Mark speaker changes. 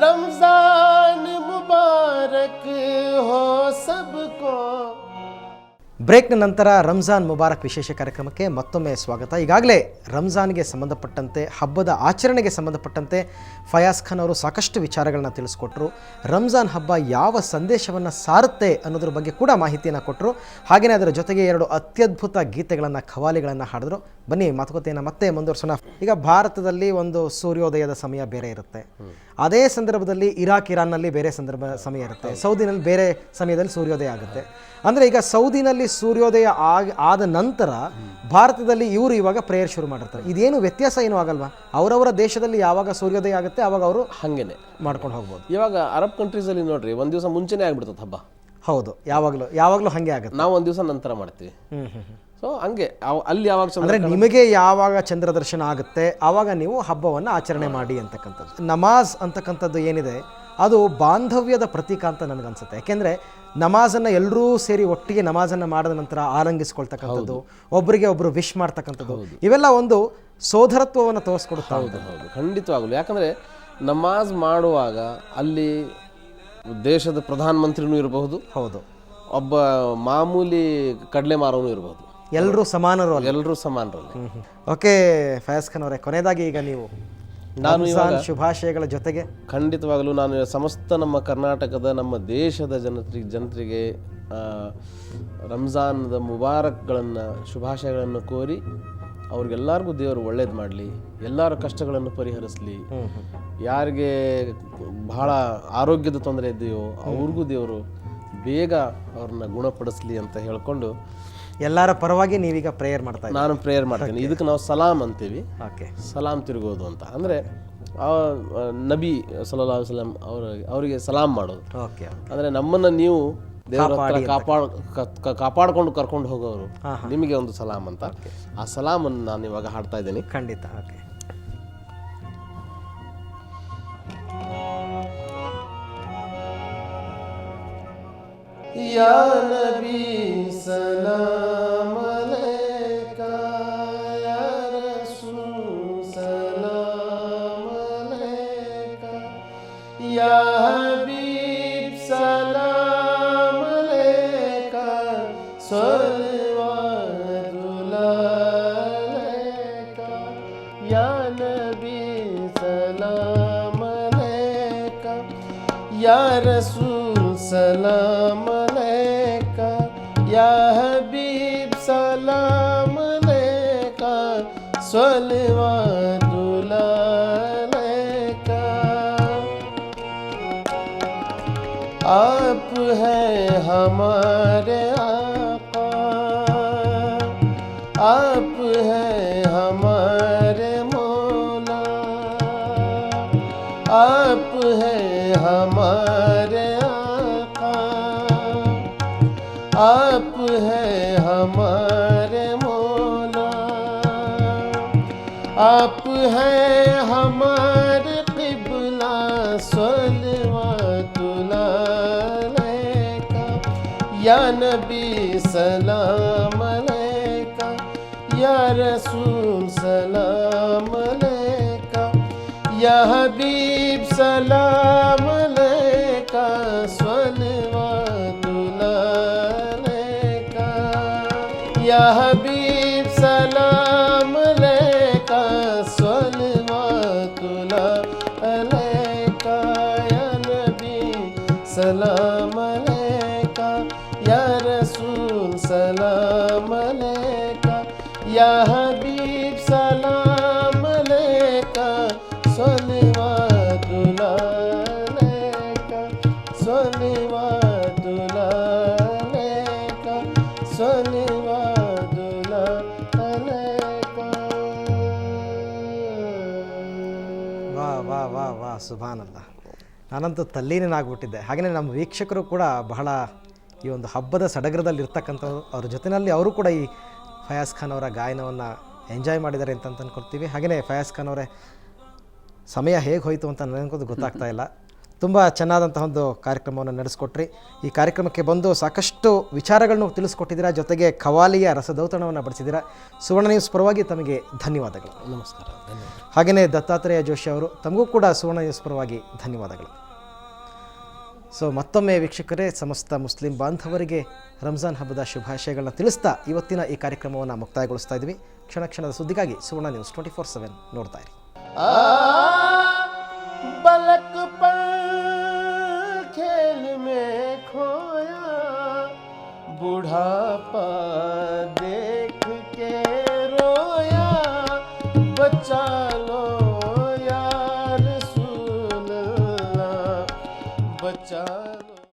Speaker 1: रमजान मुबारक हो सबको.
Speaker 2: ಬ್ರೇಕ್ನ ನಂತರ ರಂಜಾನ್ ಮುಬಾರಕ್ ವಿಶೇಷ ಕಾರ್ಯಕ್ರಮಕ್ಕೆ ಮತ್ತೊಮ್ಮೆ ಸ್ವಾಗತ. ಈಗಾಗಲೇ ರಂಜಾನ್ಗೆ ಸಂಬಂಧಪಟ್ಟಂತೆ, ಹಬ್ಬದ ಆಚರಣೆಗೆ ಸಂಬಂಧಪಟ್ಟಂತೆ ಫಯಾಜ್ ಖಾನ್ ಅವರು ಸಾಕಷ್ಟು ವಿಚಾರಗಳನ್ನ ತಿಳಿಸ್ಕೊಟ್ರು. ರಂಜಾನ್ ಹಬ್ಬ ಯಾವ ಸಂದೇಶವನ್ನು ಸಾರುತ್ತೆ ಅನ್ನೋದ್ರ ಬಗ್ಗೆ ಕೂಡ ಮಾಹಿತಿಯನ್ನು ಕೊಟ್ಟರು. ಹಾಗೆಯೇ ಅದರ ಜೊತೆಗೆ 2 ಅತ್ಯದ್ಭುತ ಗೀತೆಗಳನ್ನು, ಖವಾಲಿಗಳನ್ನು ಹಾಡಿದ್ರು. ಬನ್ನಿ ಮಾತುಕತೆಯನ್ನು ಮತ್ತೆ ಮುಂದುವರ್ಸೋಣ. ಈಗ ಭಾರತದಲ್ಲಿ ಒಂದು ಸೂರ್ಯೋದಯದ ಸಮಯ ಬೇರೆ ಇರುತ್ತೆ, ಅದೇ ಸಂದರ್ಭದಲ್ಲಿ ಇರಾನ್ನಲ್ಲಿ ಬೇರೆ ಸಮಯ ಇರುತ್ತೆ, ಸೌದಿನಲ್ಲಿ ಬೇರೆ ಸಮಯದಲ್ಲಿ ಸೂರ್ಯೋದಯ ಆಗುತ್ತೆ. ಅಂದರೆ ಈಗ ಸೌದಿನಲ್ಲಿ ಸೂರ್ಯೋದಯ ಆದ ನಂತರ ಭಾರತದಲ್ಲಿ ಇವರು ಇವಾಗ ಪ್ರೇಯರ್ ಶುರು ಮಾಡಿರ್ತಾರೆ. ಇದೇನು ವ್ಯತ್ಯಾಸ ಏನೂ ಆಗಲ್ವಾ? ಅವರವರ ದೇಶದಲ್ಲಿ ಯಾವಾಗ ಸೂರ್ಯೋದಯ ಆಗುತ್ತೆ ಆವಾಗ ಅವರು
Speaker 1: ಹಾಗೇನೆ
Speaker 2: ಮಾಡ್ಕೊಂಡು ಹೋಗ್ಬೋದು.
Speaker 1: ಇವಾಗ ಅರಬ್ ಕಂಟ್ರೀಸಲ್ಲಿ ನೋಡ್ರಿ, ಒಂದು ದಿವಸ ಮುಂಚೆನೇ ಆಗ್ಬಿಡ್ತದೆ ಹಬ್ಬ.
Speaker 2: ಹೌದು, ಯಾವಾಗಲೂ ಹಾಗೆ ಆಗುತ್ತೆ.
Speaker 1: ನಾವು ಒಂದು ದಿವಸ ನಂತರ ಮಾಡ್ತೀವಿ. ಸೊ ಹಂಗೆ ಅಲ್ಲಿ ಯಾವಾಗ
Speaker 2: ಅಂದರೆ ನಿಮಗೆ ಯಾವಾಗ ಚಂದ್ರ ದರ್ಶನ ಆಗುತ್ತೆ ಆವಾಗ ನೀವು ಹಬ್ಬವನ್ನು ಆಚರಣೆ ಮಾಡಿ ಅಂತಕ್ಕಂಥದ್ದು. ನಮಾಜ್ ಅಂತಕ್ಕಂಥದ್ದು ಏನಿದೆ ಅದು ಬಾಂಧವ್ಯದ ಪ್ರತೀಕ ಅಂತ ನನಗನ್ಸುತ್ತೆ. ಯಾಕೆಂದರೆ ನಮಾಜನ್ನು ಎಲ್ಲರೂ ಸೇರಿ ಒಟ್ಟಿಗೆ ನಮಾಜನ್ನು ಮಾಡಿದ ನಂತರ ಆಲಂಗಿಸ್ಕೊಳ್ತಕ್ಕಂಥದ್ದು, ಒಬ್ಬರಿಗೆ ಒಬ್ಬರು ವಿಶ್ ಮಾಡ್ತಕ್ಕಂಥದ್ದು, ಇವೆಲ್ಲ ಒಂದು ಸೋದರತ್ವವನ್ನು ತೋರಿಸ್ಕೊಡುತ್ತಾ.
Speaker 1: ಹೌದು, ಖಂಡಿತವಾಗಲು. ಯಾಕಂದರೆ ನಮಾಜ್ ಮಾಡುವಾಗ ಅಲ್ಲಿ ದೇಶದ ಪ್ರಧಾನಮಂತ್ರಿನೂ ಇರಬಹುದು, ಹೌದು, ಒಬ್ಬ ಮಾಮೂಲಿ ಕಡಲೆ ಮಾರೋನು ಇರಬಹುದು,
Speaker 2: ಎಲ್ಲರೂ ಸಮಾನರು. ಓಕೆ ಫಯಾಜ್ ಖಾನ್ ಅವರೇ, ಕೊನೆಯದಾಗಿ ಈಗ ನೀವು ನಾನು ಶುಭಾಶಯಗಳ ಜೊತೆಗೆ
Speaker 1: ಖಂಡಿತವಾಗಲೂ ನಾನು ಸಮಸ್ತ ನಮ್ಮ ಕರ್ನಾಟಕದ, ನಮ್ಮ ದೇಶದ ಜನರಿಗೆ ರಂಜಾನದ ಮುಬಾರಕ್ಗಳನ್ನು, ಶುಭಾಶಯಗಳನ್ನು ಕೋರಿ ಅವ್ರಿಗೆಲ್ಲರಿಗೂ ದೇವರು ಒಳ್ಳೇದು ಮಾಡಲಿ, ಎಲ್ಲರ ಕಷ್ಟಗಳನ್ನು ಪರಿಹರಿಸಲಿ, ಯಾರಿಗೆ ಬಹಳ ಆರೋಗ್ಯದ ತೊಂದರೆ ಇದೆಯೋ ಅವ್ರಿಗೂ ದೇವರು ಬೇಗ ಅವ್ರನ್ನ ಗುಣಪಡಿಸಲಿ ಅಂತ ಹೇಳ್ಕೊಂಡು
Speaker 2: ಎಲ್ಲರ ಪರವಾಗಿ ನೀವೀಗ ಪ್ರೇಯರ್ ಮಾಡ್ತಾ ಇದ್ದೀವಿ.
Speaker 1: ನಾನು ಪ್ರೇಯರ್ ಮಾಡ್ತೀನಿ. ಇದಕ್ಕೆ ನಾವು ಸಲಾಮ್ ಅಂತೀವಿ. ಸಲಾಮ್ ತಿರುಗೋದು ಅಂತ ಅಂದರೆ ನಬಿ ಸಲ್ಲಲ್ಲಾಹು ಅಲೈಹಿ ವಸಲ್ಲಂ ಅವರಿಗೆ ಸಲಾಮ್ ಮಾಡೋದು. ಅಂದರೆ ನಮ್ಮನ್ನು ನೀವು ದೇವರ ಹತ್ರ ಕಾಪಾಡ್ಕೊಂಡು ಕರ್ಕೊಂಡು ಹೋಗೋರು, ನಿಮಗೆ ಒಂದು ಸಲಾಮ್ ಅಂತ. ಆ ಸಲಾಮನ್ನು ನಾನು ಇವಾಗ ಹಾಡ್ತಾ ಇದ್ದೀನಿ.
Speaker 2: ಖಂಡಿತ.
Speaker 1: या नबी सलाम अलैका, या रसूल सलाम अलैका, या हबीब सलाम अलैका, सल्लल्लाहु अलैका, या नबी सलाम अलैका, या रसूल सलाम अलैका, या हबीब सलाम अलैका, सल्लल्लाहु अलैका. आप हैं हमारे आका, आप हैं हमारे मौला, आप हैं हमारे आप हैं हमारे मौला, आप हैं हमारे क़िबला, सल्लल्लाहु अलैका, या नबी सलाम अलैका, या रसूल सलाम अलैका, या हबीब सलाम अलैका, सल्लल्लाहु अलैका, या हबीब सलाम अलैका, सल्लल्लाहु अलैका, या नबी सलाम अलैका, या रसूल सलाम अलैका, या हबीब सलाम अलैका, सल्लल्लाहु अलैका, सल्लल्लाहु अलैका, सल्लल्लाहु अलैका.
Speaker 2: ವಾ ಸುಭಾನಲ್ಲ. ನಾನಂತೂ ತಲ್ಲೀನಾಗ್ಬಿಟ್ಟಿದ್ದೆ. ಹಾಗೆಯೇ ನಮ್ಮ ವೀಕ್ಷಕರು ಕೂಡ ಬಹಳ ಈ ಒಂದು ಹಬ್ಬದ ಸಡಗರದಲ್ಲಿ ಇರ್ತಕ್ಕಂಥವ್ರು. ಅವ್ರ ಜೊತೆಯಲ್ಲಿ ಅವರು ಕೂಡ ಈ ಫಯಾಜ್ ಖಾನ್ ಅವರ ಗಾಯನವನ್ನು ಎಂಜಾಯ್ ಮಾಡಿದ್ದಾರೆ ಅಂತ ಅಂದ್ಕೊಳ್ತೀವಿ. ಹಾಗೆಯೇ ಫಯಾಜ್ ಖಾನ್ ಅವರೇ, ಸಮಯ ಹೇಗೆ ಹೋಯಿತು ಅಂತ ನನಗೂ ಗೊತ್ತಾಗ್ತಾ ಇಲ್ಲ. ತುಂಬ ಚೆನ್ನಾದಂತಹ ಒಂದು ಕಾರ್ಯಕ್ರಮವನ್ನು ನಡೆಸ್ಕೊಟ್ರಿ. ಈ ಕಾರ್ಯಕ್ರಮಕ್ಕೆ ಬಂದು ಸಾಕಷ್ಟು ವಿಚಾರಗಳನ್ನು ತಿಳಿಸ್ಕೊಟ್ಟಿದ್ದೀರಾ, ಜೊತೆಗೆ ಖವಾಲಿಯ ರಸದೌತಣವನ್ನು ಬಡಿಸಿದ್ದೀರಾ. ಸುವರ್ಣ ನ್ಯೂಸ್ ಪರವಾಗಿ ತಮಗೆ ಧನ್ಯವಾದಗಳು.
Speaker 1: ನಮಸ್ಕಾರ. ಧನ್ಯವಾದ.
Speaker 2: ಹಾಗೆಯೇ ದತ್ತಾತ್ರೇಯ ಜೋಶಿ ಅವರು, ತಮಗೂ ಕೂಡ ಸುವರ್ಣ ನ್ಯೂಸ್ ಪರವಾಗಿ ಧನ್ಯವಾದಗಳು. ಸೊ ಮತ್ತೊಮ್ಮೆ ವೀಕ್ಷಕರೇ, ಸಮಸ್ತ ಮುಸ್ಲಿಂ ಬಾಂಧವರಿಗೆ ರಂಜಾನ್ ಹಬ್ಬದ ಶುಭಾಶಯಗಳನ್ನ ತಿಳಿಸ್ತಾ ಇವತ್ತಿನ ಈ ಕಾರ್ಯಕ್ರಮವನ್ನು ಮುಕ್ತಾಯಗೊಳಿಸ್ತಾ ಇದ್ವಿ. ಕ್ಷಣ ಕ್ಷಣದ ಸುದ್ದಿಗಾಗಿ ಸುವರ್ಣ ನ್ಯೂಸ್ 24/7 ನೋಡ್ತಾ ಇರಿ.